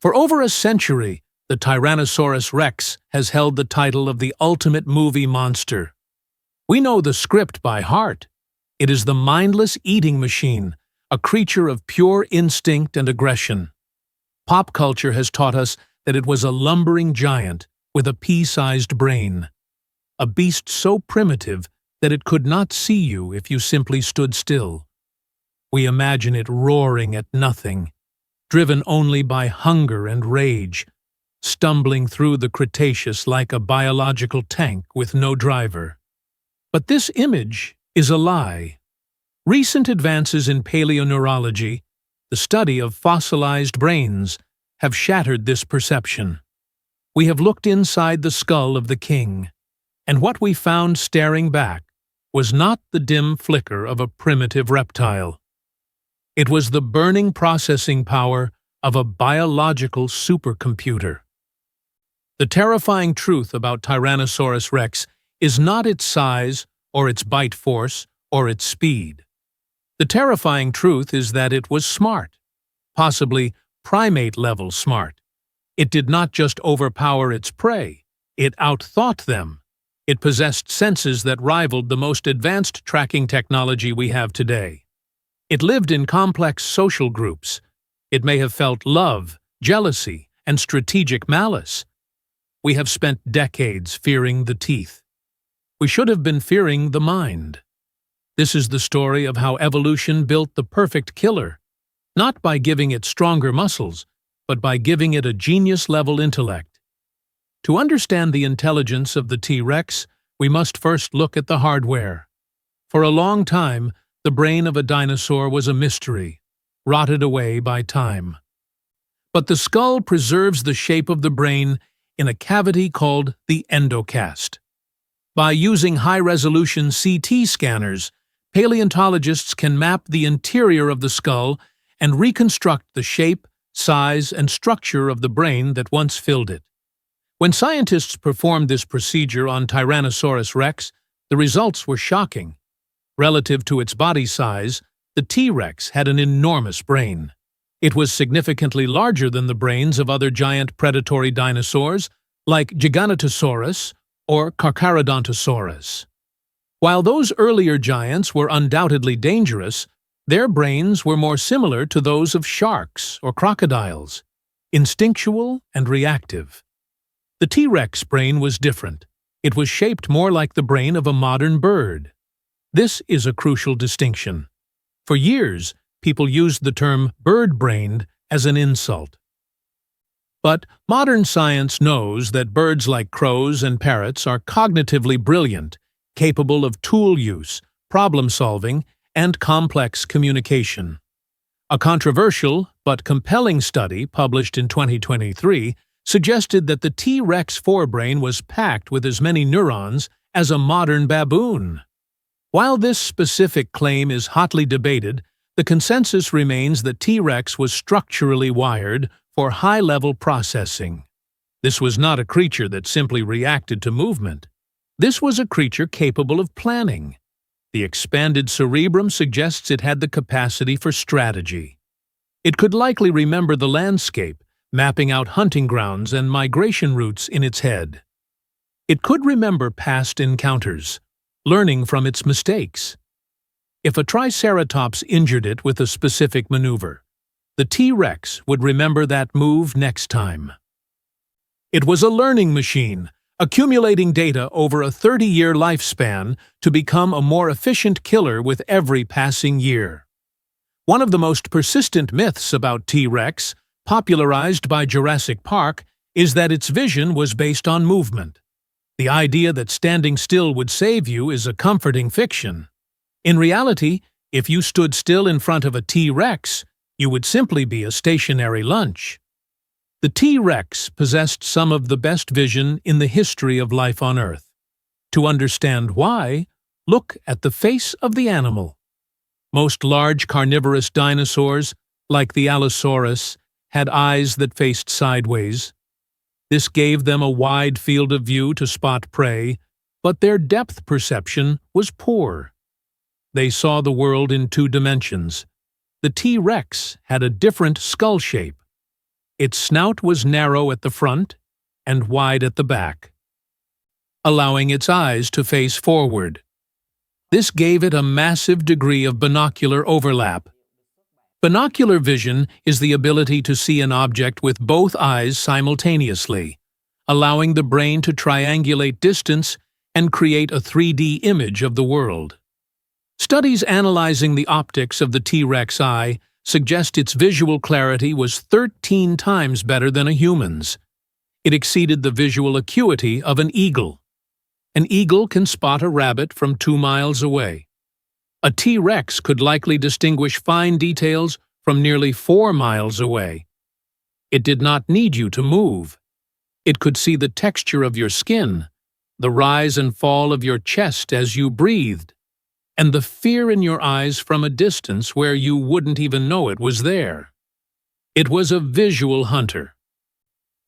For over a century, the Tyrannosaurus rex has held the title of the ultimate movie monster. We know the script by heart. It is the mindless eating machine, a creature of pure instinct and aggression. Pop culture has taught us that it was a lumbering giant with a pea-sized brain, a beast so primitive that it could not see you if you simply stood still. We imagine it roaring at nothing, driven only by hunger and rage, stumbling through the Cretaceous like a biological tank with no driver. But this image is a lie. Recent advances in paleoneurology, the study of fossilized brains, have shattered this perception. We have looked inside the skull of the king, and what we found staring back was not the dim flicker of a primitive reptile. It was the burning processing power of a biological supercomputer. The terrifying truth about Tyrannosaurus rex is not its size, or its bite force, or its speed. The terrifying truth is that it was smart, possibly primate-level smart. It did not just overpower its prey, it outthought them. It possessed senses that rivaled the most advanced tracking technology we have today. It lived in complex social groups. It may have felt love, jealousy, and strategic malice. We have spent decades fearing the teeth. We should have been fearing the mind. This is the story of how evolution built the perfect killer, not by giving it stronger muscles, but by giving it a genius-level intellect. To understand the intelligence of the T-Rex, we must first look at the hardware. For a long time, the brain of a dinosaur was a mystery, rotted away by time. But the skull preserves the shape of the brain in a cavity called the endocast. By using high-resolution CT scanners, paleontologists can map the interior of the skull and reconstruct the shape, size, and structure of the brain that once filled it. When scientists performed this procedure on Tyrannosaurus rex, the results were shocking. Relative to its body size, the T-Rex had an enormous brain. It was significantly larger than the brains of other giant predatory dinosaurs, like Giganotosaurus or Carcharodontosaurus. While those earlier giants were undoubtedly dangerous, their brains were more similar to those of sharks or crocodiles, instinctual and reactive. The T-Rex brain was different. It was shaped more like the brain of a modern bird. This is a crucial distinction. For years, people used the term bird-brained as an insult. But modern science knows that birds like crows and parrots are cognitively brilliant, capable of tool use, problem-solving, and complex communication. A controversial but compelling study published in 2023 suggested that the T-Rex forebrain was packed with as many neurons as a modern baboon. While this specific claim is hotly debated, the consensus remains that T-Rex was structurally wired for high-level processing. This was not a creature that simply reacted to movement. This was a creature capable of planning. The expanded cerebrum suggests it had the capacity for strategy. It could likely remember the landscape, mapping out hunting grounds and migration routes in its head. It could remember past encounters, learning from its mistakes. If a triceratops injured it with a specific maneuver, the T-Rex would remember that move next time. It was a learning machine, accumulating data over a 30-year lifespan to become a more efficient killer with every passing year. One of the most persistent myths about T-Rex, popularized by Jurassic Park, is that its vision was based on movement. The idea that standing still would save you is a comforting fiction. In reality, if you stood still in front of a T-Rex, you would simply be a stationary lunch. The T-Rex possessed some of the best vision in the history of life on Earth. To understand why, look at the face of the animal. Most large carnivorous dinosaurs, like the Allosaurus, had eyes that faced sideways. This gave them a wide field of view to spot prey, but their depth perception was poor. They saw the world in 2 dimensions. The T-Rex had a different skull shape. Its snout was narrow at the front and wide at the back, allowing its eyes to face forward. This gave it a massive degree of binocular overlap. Binocular vision is the ability to see an object with both eyes simultaneously, allowing the brain to triangulate distance and create a 3D image of the world. Studies analyzing the optics of the T-Rex eye suggest its visual clarity was 13 times better than a human's. It exceeded the visual acuity of an eagle. An eagle can spot a rabbit from 2 miles away. A T-Rex could likely distinguish fine details from nearly 4 miles away. It did not need you to move. It could see the texture of your skin, the rise and fall of your chest as you breathed, and the fear in your eyes from a distance where you wouldn't even know it was there. It was a visual hunter,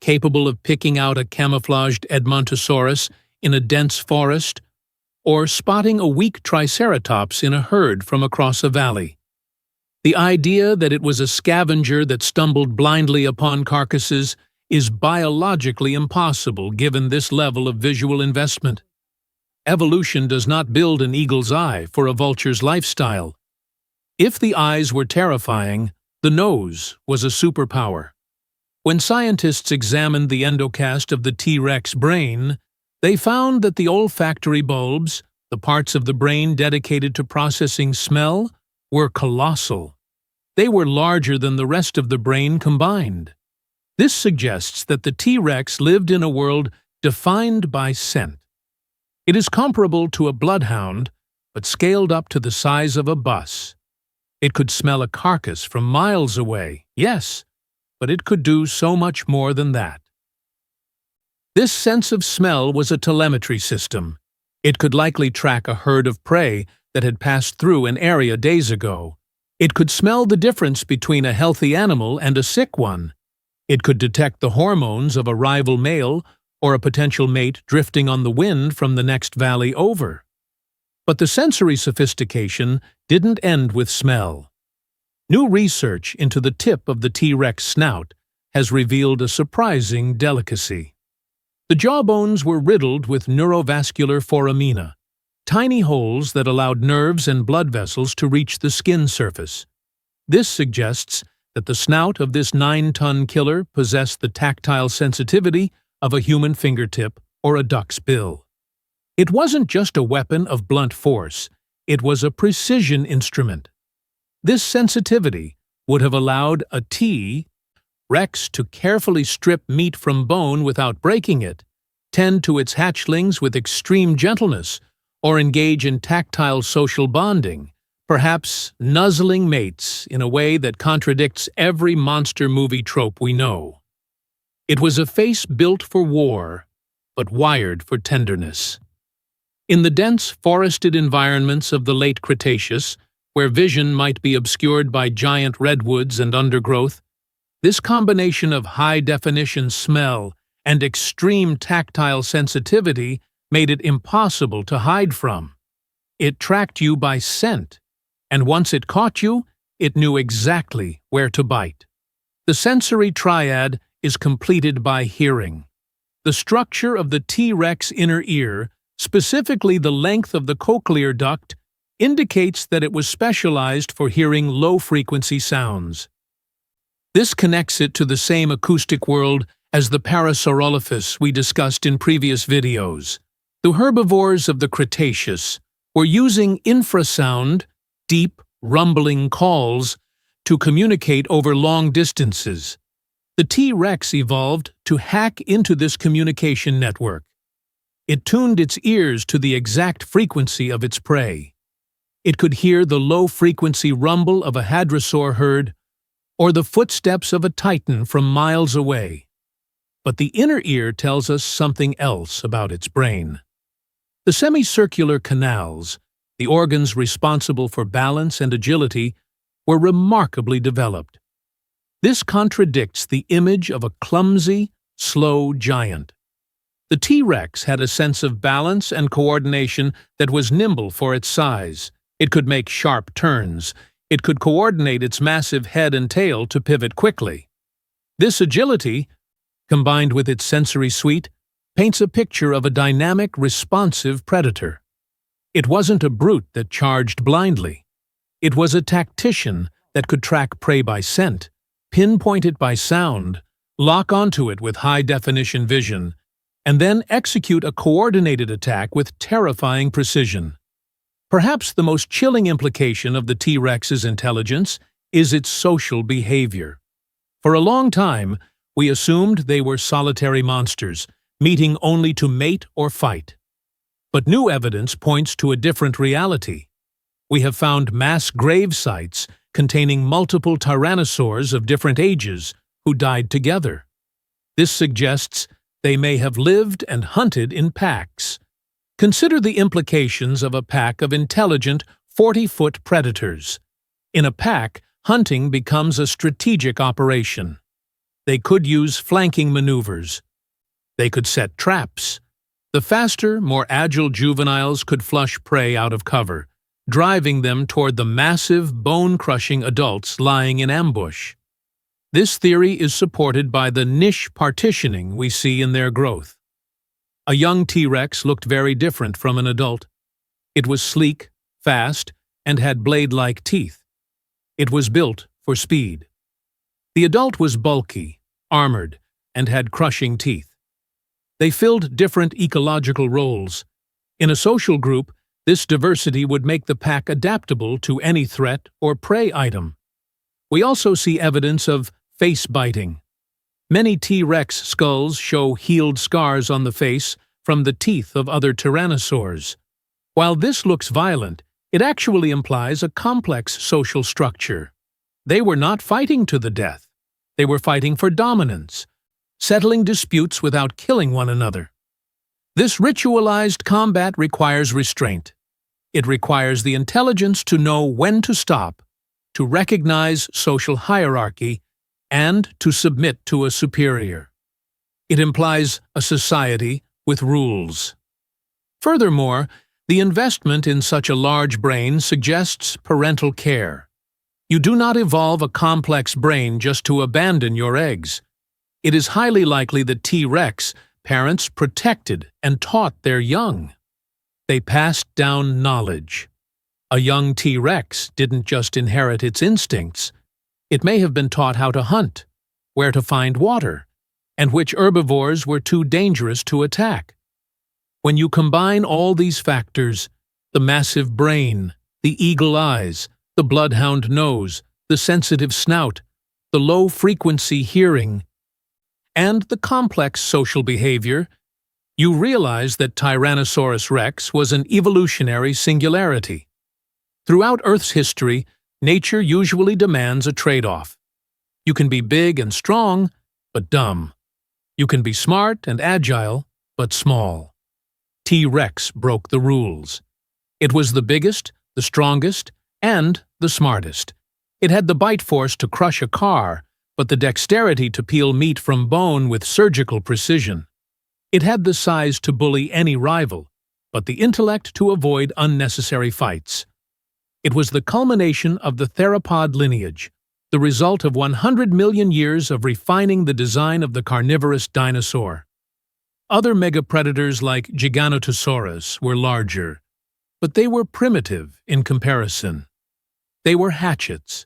capable of picking out a camouflaged Edmontosaurus in a dense forest, or spotting a weak triceratops in a herd from across a valley. The idea that it was a scavenger that stumbled blindly upon carcasses is biologically impossible given this level of visual investment. Evolution does not build an eagle's eye for a vulture's lifestyle. If the eyes were terrifying, the nose was a superpower. When scientists examined the endocast of the T-Rex brain, they found that the olfactory bulbs, the parts of the brain dedicated to processing smell, were colossal. They were larger than the rest of the brain combined. This suggests that the T-Rex lived in a world defined by scent. It is comparable to a bloodhound, but scaled up to the size of a bus. It could smell a carcass from miles away, yes, but it could do so much more than that. This sense of smell was a telemetry system. It could likely track a herd of prey that had passed through an area days ago. It could smell the difference between a healthy animal and a sick one. It could detect the hormones of a rival male or a potential mate drifting on the wind from the next valley over. But the sensory sophistication didn't end with smell. New research into the tip of the T-Rex snout has revealed a surprising delicacy. The jawbones were riddled with neurovascular foramina, tiny holes that allowed nerves and blood vessels to reach the skin surface. This suggests that the snout of this 9-ton killer possessed the tactile sensitivity of a human fingertip or a duck's bill. It wasn't just a weapon of blunt force, it was a precision instrument. This sensitivity would have allowed a T-Rex to carefully strip meat from bone without breaking it, tend to its hatchlings with extreme gentleness, or engage in tactile social bonding, perhaps nuzzling mates in a way that contradicts every monster movie trope we know. It was a face built for war, but wired for tenderness. In the dense forested environments of the late Cretaceous, where vision might be obscured by giant redwoods and undergrowth, this combination of high-definition smell and extreme tactile sensitivity made it impossible to hide from. It tracked you by scent, and once it caught you, it knew exactly where to bite. The sensory triad is completed by hearing. The structure of the T-Rex inner ear, specifically the length of the cochlear duct, indicates that it was specialized for hearing low-frequency sounds. This connects it to the same acoustic world as the Parasaurolophus we discussed in previous videos. The herbivores of the Cretaceous were using infrasound, deep, rumbling calls, to communicate over long distances. The T-Rex evolved to hack into this communication network. It tuned its ears to the exact frequency of its prey. It could hear the low-frequency rumble of a hadrosaur herd or the footsteps of a titan from miles away. But the inner ear tells us something else about its brain. The semicircular canals, the organs responsible for balance and agility, were remarkably developed. This contradicts the image of a clumsy, slow giant. The T-Rex had a sense of balance and coordination that was nimble for its size. It could make sharp turns. It could coordinate its massive head and tail to pivot quickly. This agility, combined with its sensory suite, paints a picture of a dynamic, responsive predator. It wasn't a brute that charged blindly. It was a tactician that could track prey by scent, pinpoint it by sound, lock onto it with high-definition vision, and then execute a coordinated attack with terrifying precision. Perhaps the most chilling implication of the T-Rex's intelligence is its social behavior. For a long time, we assumed they were solitary monsters, meeting only to mate or fight. But new evidence points to a different reality. We have found mass grave sites containing multiple tyrannosaurs of different ages who died together. This suggests they may have lived and hunted in packs. Consider the implications of a pack of intelligent 40-foot predators. In a pack, hunting becomes a strategic operation. They could use flanking maneuvers. They could set traps. The faster, more agile juveniles could flush prey out of cover, driving them toward the massive, bone-crushing adults lying in ambush. This theory is supported by the niche partitioning we see in their growth. A young T-Rex looked very different from an adult. It was sleek, fast, and had blade-like teeth. It was built for speed. The adult was bulky, armored, and had crushing teeth. They filled different ecological roles. In a social group, this diversity would make the pack adaptable to any threat or prey item. We also see evidence of face biting. Many T-Rex skulls show healed scars on the face from the teeth of other tyrannosaurs. While this looks violent, it actually implies a complex social structure. They were not fighting to the death. They were fighting for dominance, settling disputes without killing one another. This ritualized combat requires restraint. It requires the intelligence to know when to stop, to recognize social hierarchy, and to submit to a superior. It implies a society with rules. Furthermore, the investment in such a large brain suggests parental care. You do not evolve a complex brain just to abandon your eggs. It is highly likely that T-Rex parents protected and taught their young. They passed down knowledge. A young T-Rex didn't just inherit its instincts. It may have been taught how to hunt, where to find water, and which herbivores were too dangerous to attack. When you combine all these factors, the massive brain, the eagle eyes, the bloodhound nose, the sensitive snout, the low-frequency hearing, and the complex social behavior, you realize that Tyrannosaurus rex was an evolutionary singularity. Throughout Earth's history, nature usually demands a trade-off. You can be big and strong, but dumb. You can be smart and agile, but small. T-Rex broke the rules. It was the biggest, the strongest, and the smartest. It had the bite force to crush a car, but the dexterity to peel meat from bone with surgical precision. It had the size to bully any rival, but the intellect to avoid unnecessary fights. It was the culmination of the theropod lineage, the result of 100 million years of refining the design of the carnivorous dinosaur. Other megapredators like Giganotosaurus were larger, but they were primitive in comparison. They were hatchets.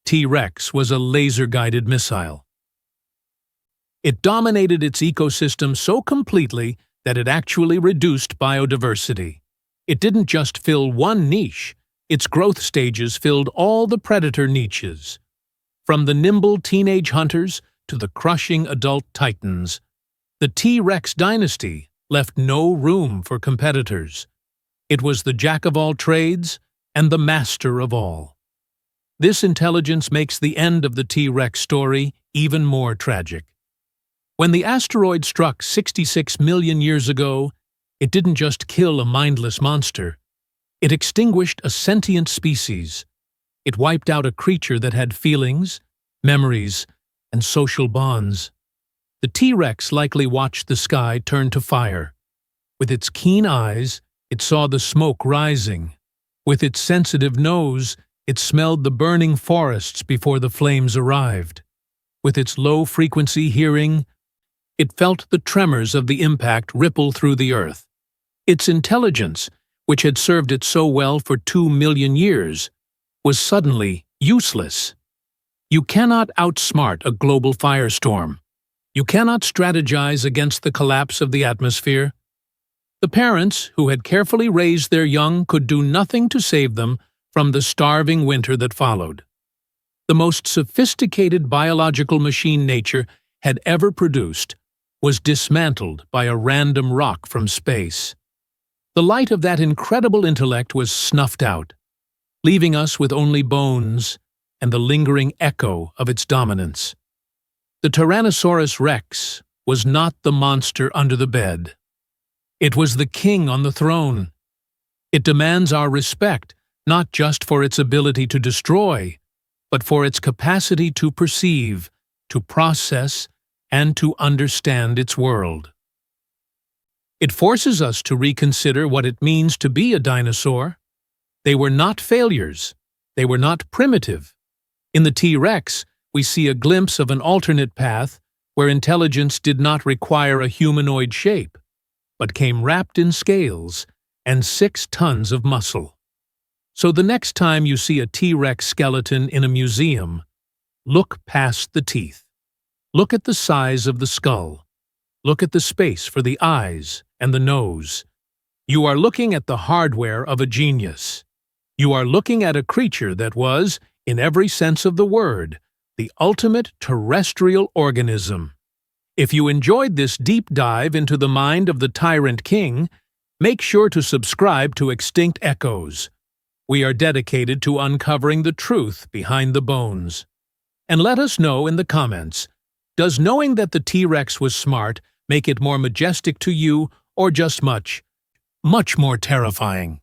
T-Rex was a laser-guided missile. It dominated its ecosystem so completely that it actually reduced biodiversity. It didn't just fill one niche. Its growth stages filled all the predator niches. From the nimble teenage hunters to the crushing adult titans, the T-Rex dynasty left no room for competitors. It was the jack of all trades and the master of all. This intelligence makes the end of the T-Rex story even more tragic. When the asteroid struck 66 million years ago, it didn't just kill a mindless monster. It extinguished a sentient species. It wiped out a creature that had feelings, memories, and social bonds. The T-Rex likely watched the sky turn to fire. With its keen eyes, it saw the smoke rising. With its sensitive nose, it smelled the burning forests before the flames arrived. With its low-frequency hearing, it felt the tremors of the impact ripple through the earth. Its intelligence, which had served it so well for 2 million years, was suddenly useless. You cannot outsmart a global firestorm. You cannot strategize against the collapse of the atmosphere. The parents, who had carefully raised their young, could do nothing to save them from the starving winter that followed. The most sophisticated biological machine nature had ever produced was dismantled by a random rock from space. The light of that incredible intellect was snuffed out, leaving us with only bones and the lingering echo of its dominance. The Tyrannosaurus rex was not the monster under the bed. It was the king on the throne. It demands our respect, not just for its ability to destroy, but for its capacity to perceive, to process, and to understand its world. It forces us to reconsider what it means to be a dinosaur. They were not failures. They were not primitive. In the T-Rex, we see a glimpse of an alternate path where intelligence did not require a humanoid shape, but came wrapped in scales and 6 tons of muscle. So the next time you see a T-Rex skeleton in a museum, look past the teeth. Look at the size of the skull. Look at the space for the eyes and the nose. You are looking at the hardware of a genius. You are looking at a creature that was, in every sense of the word, the ultimate terrestrial organism. If you enjoyed this deep dive into the mind of the Tyrant King, make sure to subscribe to Extinct Echoes. We are dedicated to uncovering the truth behind the bones. And let us know in the comments, does knowing that the T-Rex was smart make it more majestic to you, or just much more terrifying?